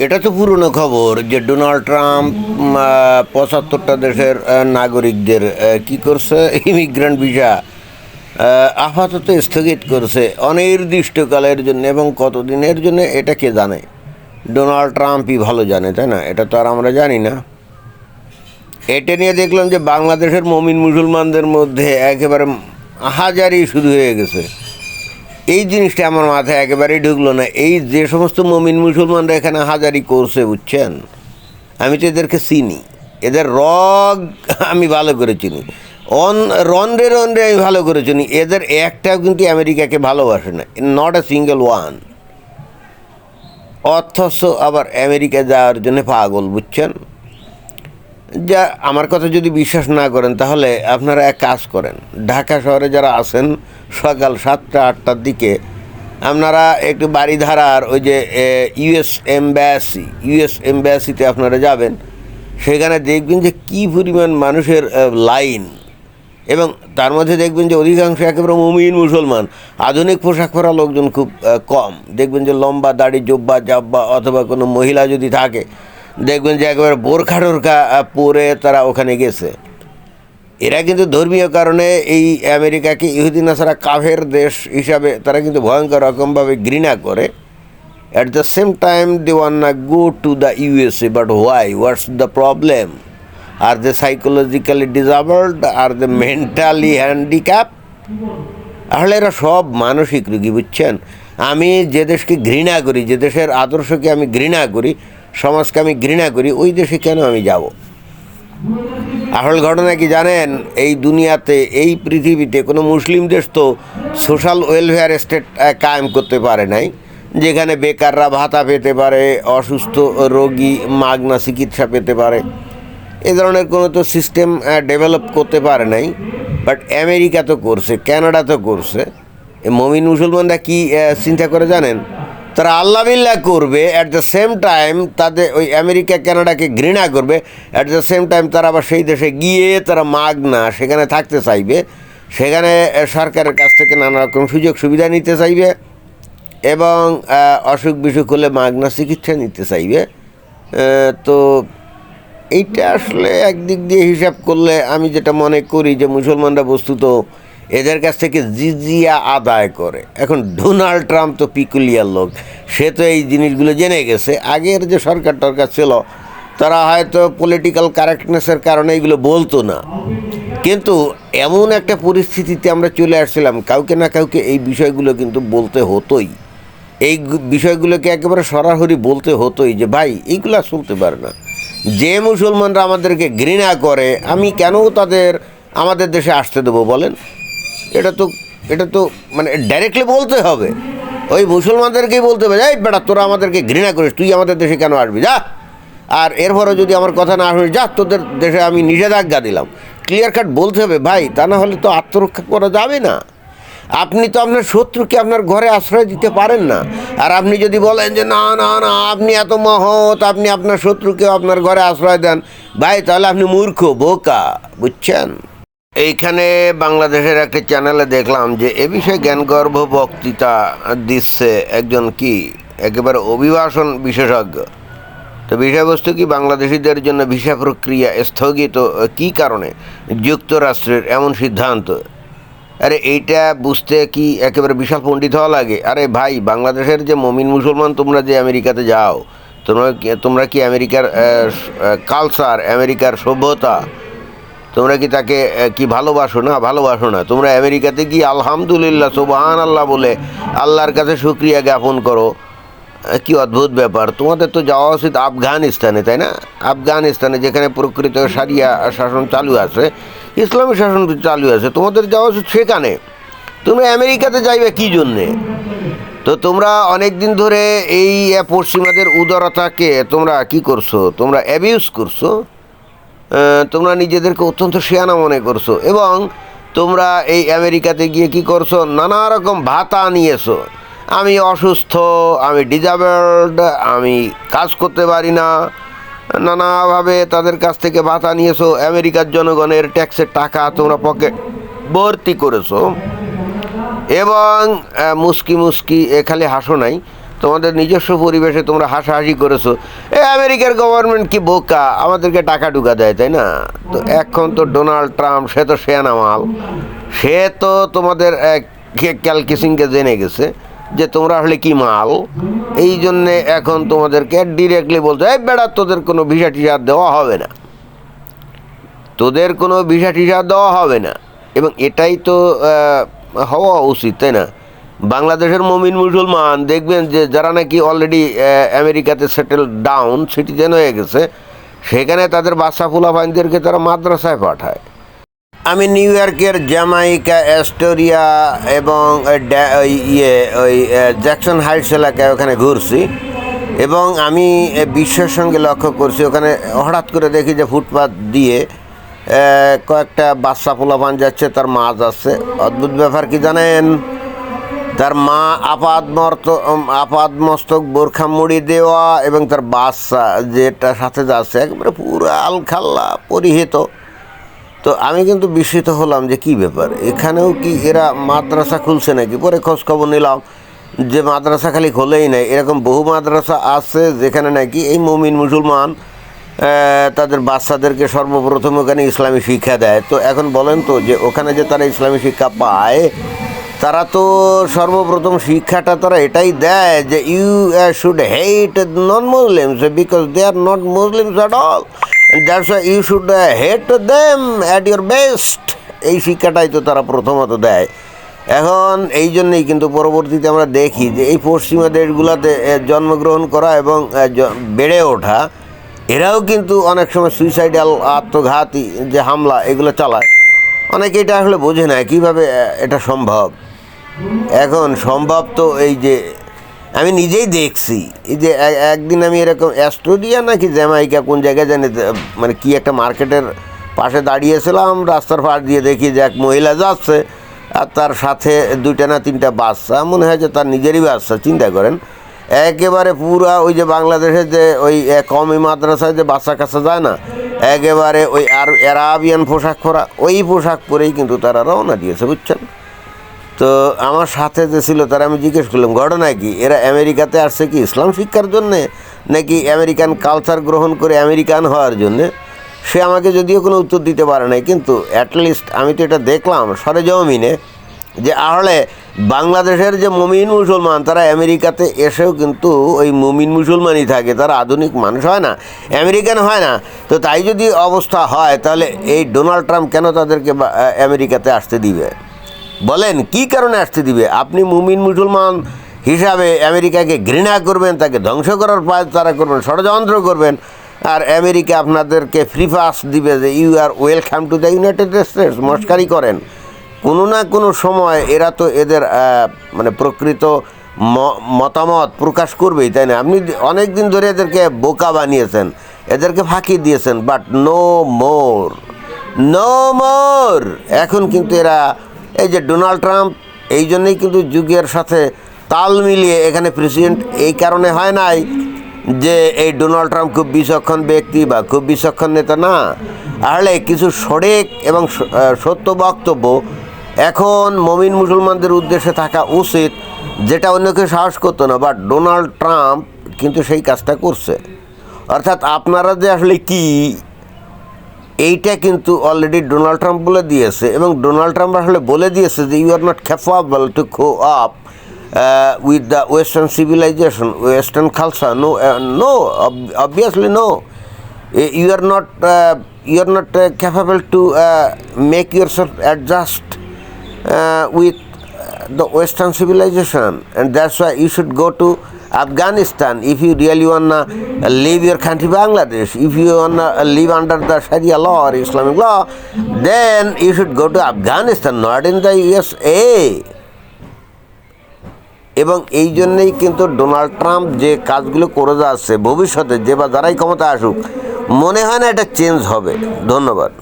এটা তো পুরনো খবর যে ডোনাল্ড ট্রাম্প ৭৫টা দেশের নাগরিকদের কি করছে, ইমিগ্রেন্ট ভিসা আপাতত স্থগিত করছে অনির্দিষ্টকালের জন্য। এবং কতদিনের জন্য এটা কে জানে? ডোনাল্ড ট্রাম্পই ভালো জানে, তাই না? এটা তো আর আমরা জানি না। এটা নিয়ে দেখলাম যে বাংলাদেশের মমিন মুসলমানদের মধ্যে একেবারে হাজারি শুরু হয়ে গেছে। এই জিনিসটা আমার মাথায় একেবারেই ঢুকলো না। এই যে সমস্ত মমিন মুসলমানরা এখানে হাজারি করছে, বুঝছেন, আমি তো এদেরকে চিনি, এদের রগ আমি ভালো করে চিনি, রন্ডে রন্ডে আমি ভালো করে চিনি। এদের একটাও কিন্তু আমেরিকাকে ভালোবাসে না, নট এ সিঙ্গেল ওয়ান। অথচ আবার আমেরিকা যাওয়ার জন্য পাগল, বুঝছেন। যা আমার কথা যদি বিশ্বাস না করেন তাহলে আপনারা এক কাজ করেন, ঢাকা শহরে যারা আছেন সকাল 7টা 8টার দিকে আপনারা একটু বাড়িধারার ওই যে ইউএস এম্বাসিতে আপনারা যাবেন। সেখানে দেখবেন যে কী পরিমাণ মানুষের লাইন, এবং তার মধ্যে দেখবেন যে অধিকাংশ একেবারে মুমিন মুসলমান। আধুনিক পোশাক পরা লোকজন খুব কম। দেখবেন যে লম্বা দাড়ি, জব্বা জাব্বা, অথবা কোনো মহিলা যদি থাকে দেখবেন যে একেবারে বোরখা টোরখা পরে তারা ওখানে গেছে। এরা কিন্তু ধর্মীয় কারণে এই আমেরিকাকে ইহুদি নাসারা কাফের দেশ হিসাবে তারা কিন্তু ভয়ঙ্কর রকমভাবে ঘৃণা করে। At the same time they want না go to the USA, but why? What's the problem? Are they psychologically disabled? Are they mentally handicap? আসলে এরা সব মানসিক রোগী, বুঝছেন। আমি যে দেশকে ঘৃণা করি, যে দেশের আদর্শকে আমি ঘৃণা করি, সমাজকে আমি ঘৃণা করি, ওই দেশে কেন আমি যাব? আসল ঘটনা কি জানেন? এই দুনিয়াতে, এই পৃথিবীতে কোনো মুসলিম দেশ তো সোশ্যাল ওয়েলফেয়ার স্টেট কায়েম করতে পারে নাই, যেখানে বেকাররা ভাতা পেতে পারে, অসুস্থ রোগী মাগনা চিকিৎসা পেতে পারে। এ ধরনের কোনো তো সিস্টেম ডেভেলপ করতে পারে নাই। বাট আমেরিকা তো করছে, কানাডা তো করছে। এই মমিন মুসলমানরা কি চিন্তা করে জানেন? তারা আল্লাহ বিল্লাহ করবে, অ্যাট দ্য সেম টাইম তাদের ওই আমেরিকা কানাডাকে ঘৃণা করবে। অ্যাট দ্য সেম টাইম তারা আবার সেই দেশে গিয়ে তারা মাগনা সেখানে থাকতে চাইবে, সেখানে সরকারের কাছ থেকে নানা রকম সুযোগ সুবিধা নিতে চাইবে, এবং অসুখ বিসুখ হলে মাগনা চিকিৎসা নিতে চাইবে। তো এইটা আসলে একদিক দিয়ে হিসাব করলে আমি যেটা মনে করি যে মুসলমানরা বস্তুত এদের কাছ থেকে জিজিয়া আদায় করে। এখন ডোনাল্ড ট্রাম্প তো পিকুলিয়ার লোক, সে তো এই জিনিসগুলো জেনে গেছে। আগের যে সরকার টরকার ছিল তারা হয়তো পলিটিক্যাল কারেক্টনেসের কারণে এইগুলো বলতো না, কিন্তু এমন একটা পরিস্থিতিতে আমরা চলে আসছিলাম, কাউকে না কাউকে এই বিষয়গুলো কিন্তু বলতে হতোই। এই বিষয়গুলোকে একেবারে সরাসরি বলতে হতোই যে ভাই এইগুলো চলতে পারে না। যে মুসলমানরা আমাদেরকে ঘৃণা করে, আমি কেন তাদের আমাদের দেশে আসতে দেবো বলেন? এটা তো মানে ডাইরেক্টলি বলতে হবে, ওই মুসলমানদেরকেই বলতে হবে, এই বেটা তোরা আমাদেরকে ঘৃণা করিস, তুই আমাদের দেশে কেন আসবি, যা। আর এরপরে যদি আমার কথা না শুনিস, যা, তোদের দেশে আমি নিষেধাজ্ঞা দিলাম। ক্লিয়ার কাট বলতে হবে ভাই, তা না হলে তো আত্মরক্ষা করা যাবে না। আপনি তো আপনার শত্রুকে আপনার ঘরে আশ্রয় দিতে পারেন না। আর আপনি যদি বলেন যে না না না আপনি এত মহৎ, আপনি আপনার শত্রুকে আপনার ঘরে আশ্রয় দেন, ভাই তাহলে আপনি মূর্খ, বোকা, বুঝছেন। এইখানে বাংলাদেশের একটা চ্যানেলে দেখলাম যে এ বিষয়ে জ্ঞানগর্ভ বক্তৃতা দিচ্ছে একজন কি একেবারে অভিবাসন বিশেষজ্ঞ। তো বিষয়বস্তু কি, বাংলাদেশিদের জন্য ভিসা প্রক্রিয়া স্থগিত কী কারণে যুক্তরাষ্ট্রের এমন সিদ্ধান্ত। আরে এইটা বুঝতে কি একেবারে বিশাল পণ্ডিত হওয়া লাগে? আরে ভাই, বাংলাদেশের যে মমিন মুসলমান তোমরা যে আমেরিকাতে যাও, তোমরা কি আমেরিকার কালচার, আমেরিকার সভ্যতা, তোমরা কি তাকে কি ভালোবাসো না? ভালোবাসো না। তোমরা আমেরিকাতে গিয়ে আলহামদুলিল্লাহ সুবহান আল্লাহ বলে আল্লাহর কাছে শুকরিয়া জ্ঞাপন করো। কি অদ্ভুত ব্যাপার। তোমাদের তো যাওয়া উচিত আফগানিস্তানে, তাই না? আফগানিস্তানে যেখানে প্রকৃত সারিয়া শাসন চালু আছে, ইসলামী শাসন চালু আছে, তোমাদের যাওয়া উচিত সেখানে। তোমরা আমেরিকাতে যাইবে কী জন্যে? তো তোমরা অনেক দিন ধরে এই পশ্চিমাদের উদারতাকে তোমরা কি করছো? তোমরা অ্যাবিউজ করছো। তোমরা নিজেদেরকে অত্যন্ত শেয়ানা মনে করছো, এবং তোমরা এই আমেরিকাতে গিয়ে কি করছো? নানা রকম ভাতা নিয়েছো। আমি অসুস্থ, আমি ডিসেবলড, আমি কাজ করতে পারি না, নানাভাবে তাদের কাছ থেকে ভাতা নিয়েছো। আমেরিকার জনগণের ট্যাক্সের টাকা তোমরা পকেট ভর্তি করেছো, এবং মুস্কি খালি হাসো নাই, তোমাদের নিজস্ব পরিবেশে তোমরা হাসাহাসি করেছো, আমেরিকার গভর্নমেন্ট কি বোকা, আমাদেরকে টাকা ঢুকা দেয়, তাই না? তো এখন তো ডোনাল্ড ট্রাম্প, সে তো সেনা মাল, সে তো তোমাদের ক্যালকিসিংকে জেনে গেছে যে তোমরা আসলে কি মাল। এই জন্যে এখন তোমাদেরকে ডিরেক্টলি বলছে, এই বেড়া তোদের কোনো ভিসা টিসা দেওয়া হবে না, তোদের কোনো ভিসা টিসা দেওয়া হবে না। এবং এটাই তো হওয়া উচিত, তাই না? বাংলাদেশের মুমিন মুসলমান দেখবেন যে যারা নাকি অলরেডি আমেরিকাতে সেটেল ডাউন সিটিজেন হয়ে গেছে, সেখানে তাদের বাচ্চা ফুলাফাইনদেরকে তারা মাদ্রাসায় পাঠায়। আমি নিউ ইয়র্কের জ্যামাইকা, অ্যাস্টোরিয়া এবং ওই জ্যাকসন হাইটস এলাকায় ওখানে ঘুরছি, এবং আমি বিশ্বের সঙ্গে লক্ষ্য করছি, ওখানে হঠাৎ করে দেখি যে ফুটপাথ দিয়ে কয়েকটা বাচ্চা পোলাপান যাচ্ছে, তার মা যাচ্ছে। অদ্ভুত ব্যাপার কি জানেন, তার মা আপাদ মস্তক বোরখা মুড়ি দেওয়া, এবং তার বাচ্চা যেটা সাথে যাচ্ছে একেবারে পুরো আলখাল্লা পরিহিত। তো আমি কিন্তু বিস্মিত হলাম যে কী ব্যাপার, এখানেও কি এরা মাদ্রাসা খুলছে নাকি? পরে খোঁজ খবর নিলাম যে মাদ্রাসা খালি খোলেই নাই, এরকম বহু মাদ্রাসা আছে যেখানে নাকি এই মুমিন মুসলমান তাদের বাচ্চাদেরকে সর্বপ্রথম ওখানে ইসলামী শিক্ষা দেয়। তো এখন বলেন তো, যে ওখানে যে তারা ইসলামী শিক্ষা পায়, তারা তো সর্বপ্রথম শিক্ষাটা তারা এটাই দেয় যে you should hate non Muslims because they are not Muslims at all, that's why you should hate them at your best. এই শিক্ষাটাই তো তারা প্রথমত দেয়। এখন এই জন্যেই কিন্তু পরবর্তীতে আমরা দেখি যে এই পশ্চিমা দেশগুলোতে জন্মগ্রহণ করা এবং বেড়ে ওঠা, এরাও কিন্তু অনেক সময় সুইসাইডাল, আত্মঘাতী যে হামলা এগুলো চালায়। অনেকে এটা আসলে বোঝে না কীভাবে এটা সম্ভব। এখন সম্ভব তো এই যে আমি নিজেই দেখছি, এই যে একদিন আমি এরকম অ্যাস্টোরিয়া নাকি জ্যামাইকা কোন জায়গায় জানি, মানে কি একটা মার্কেটের পাশে দাঁড়িয়েছিলাম, রাস্তার পাশ দিয়ে দেখি যে এক মহিলা যাচ্ছে, আর তার সাথে 2টা না 3টা বাচ্চা, মনে হয় যে তার নিজেরই বাচ্চা। চিন্তা করেন, একেবারে পুরা ওই যে বাংলাদেশের যে ওই কমি মাদ্রাসায় যে বাচ্চা কাচ্চা যায় না, একেবারে ওই আরাবিয়ান পোশাক পরা, ওই পোশাক পরেই কিন্তু তারা রওনা দিয়েছে, বুঝছেন? তো আমার সাথে যে ছিল তারা, আমি জিজ্ঞেস করলাম ঘটনা কি, এরা আমেরিকাতে আসছে কি ইসলাম শিক্ষার জন্যে নাকি আমেরিকান কালচার গ্রহণ করে আমেরিকান হওয়ার জন্যে? সে আমাকে যদিও কোনো উত্তর দিতে পারে নাই, কিন্তু অ্যাটলিস্ট আমি তো এটা দেখলাম সরেজমিনে যে আসলে বাংলাদেশের যে মুমিন মুসলমান তারা আমেরিকাতে এসেও কিন্তু ওই মুমিন মুসলমানই থাকে, তারা আধুনিক মানুষ হয় না, আমেরিকান হয় না। তো তাই যদি অবস্থা হয়, তাহলে এই ডোনাল্ড ট্রাম্প কেন তাদেরকে আমেরিকাতে আসতে দিবে? বলেন কী কারণে আসতে দিবে? আপনি মুমিন মুসলমান হিসাবে আমেরিকাকে ঘৃণা করবেন, তাকে ধ্বংস করার পায় তারা করবেন, ষড়যন্ত্র করবেন, আর আমেরিকা আপনাদেরকে ফ্রি পাস দিবে যে you are welcome to the United States. মস্কারি করেন। কোনো না কোনো সময় এরা তো এদের মানে প্রকৃত মতামত প্রকাশ করবেই, তাই না? আপনি অনেক দিন ধরে এদেরকে বোকা বানিয়েছেন, এদেরকে ফাঁকি দিয়েছেন, but no more, no more. এখন কিন্তু এরা, এই যে ডোনাল্ড ট্রাম্প, এই জন্যেই কিন্তু যুগের সাথে তাল মিলিয়ে এখানে প্রেসিডেন্ট এই কারণে হয় নাই যে এই ডোনাল্ড ট্রাম্প খুব বিচক্ষণ ব্যক্তি বা খুব বিচক্ষণ নেতা, না। আসলে কিছু সঠিক এবং সত্য বক্তব্য এখন মুমিন মুসলমানদের উদ্দেশ্যে থাকা উচিত, যেটা অন্য কেউ সাহস করতো না, বাট ডোনাল্ড ট্রাম্প কিন্তু সেই কাজটা করছে। অর্থাৎ আপনারা যে আসলে কি, এইটা কিন্তু অলরেডি ডোনাল্ড ট্রাম্প বলে দিয়েছে, এবং ডোনাল্ড ট্রাম্প আসলে বলে দিয়েছে যে you are not capable to go up with the western civilisation, western Khalsa. No, obviously no, you are not capable to make yourself adjust with the Western civilization, and that's why you should go to Afghanistan if you really wanna leave your country Bangladesh. If you wanna live under the Sharia law or Islamic law, then you should go to Afghanistan, not in the USA. এবং এই জন্যেই কিন্তু Donald Trump যে কাজগুলো করে যাচ্ছে, ভবিষ্যতে যে বা যারাই ক্ষমতা আসুক, মনে হয় না এটা চেঞ্জ হবে। ধন্যবাদ।